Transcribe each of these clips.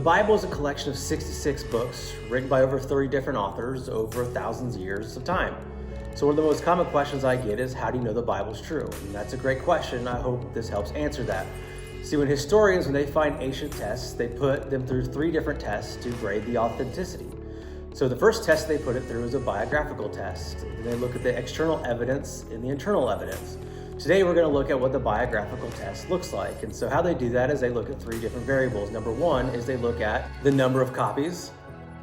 The Bible is a collection of 66 books written by over 30 different authors over thousands of years of time. So one of the most common questions I get is, how do you know the Bible's true? And that's a great question. I hope this helps answer that. See, when historians, when they find ancient texts, they put them through 3 different tests to grade the authenticity. So the first test they put it through is a biographical test. And they look at the external evidence and the internal evidence. Today we're going to look at what the biographical test looks like. And so how they do that is they look at 3 different variables. Number 1 is they look at the number of copies,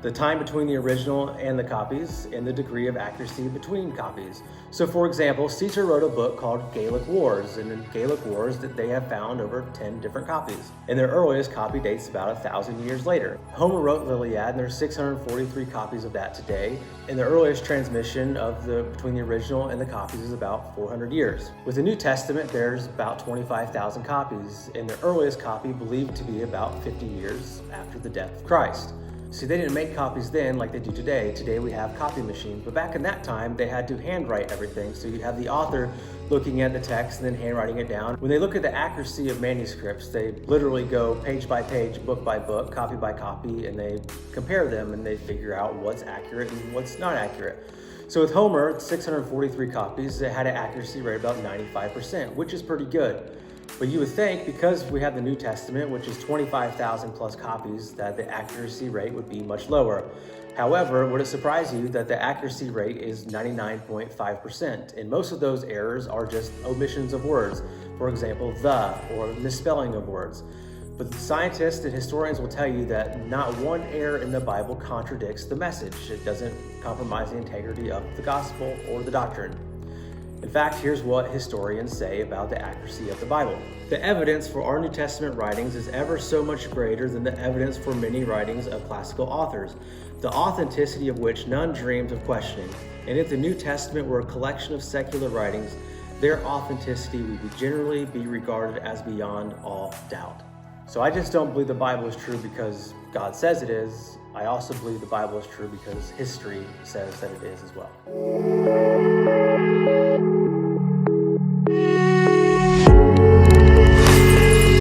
the time between the original and the copies, and the degree of accuracy between copies. So for example, Caesar wrote a book called Gallic Wars, and in Gallic Wars that they have found over 10 different copies. And their earliest copy dates about 1,000 years later. Homer wrote Iliad, and there's 643 copies of that today, and the earliest transmission of between the original and the copies is about 400 years. With the New Testament, there's about 25,000 copies, and the earliest copy believed to be about 50 years after the death of Christ. See, they didn't make copies then like they do today. Today we have copy machines, but back in that time they had to handwrite everything. So you have the author looking at the text and then handwriting it down. When they look at the accuracy of manuscripts, they literally go page by page, book by book, copy by copy, and they compare them and they figure out what's accurate and what's not accurate. So with Homer, 643 copies, it had an accuracy rate about 95%, which is pretty good. But you would think, because we have the New Testament, which is 25,000 plus copies, that the accuracy rate would be much lower. However, would it surprise you that the accuracy rate is 99.5%? And most of those errors are just omissions of words. For example, the, or misspelling of words. But scientists and historians will tell you that not one error in the Bible contradicts the message. It doesn't compromise the integrity of the gospel or the doctrine. In fact, here's what historians say about the accuracy of the Bible. The evidence for our New Testament writings is ever so much greater than the evidence for many writings of classical authors, the authenticity of which none dreamed of questioning. And if the New Testament were a collection of secular writings, their authenticity would generally be regarded as beyond all doubt. So I just don't believe the Bible is true because God says it is. I also believe the Bible is true because history says that it is as well.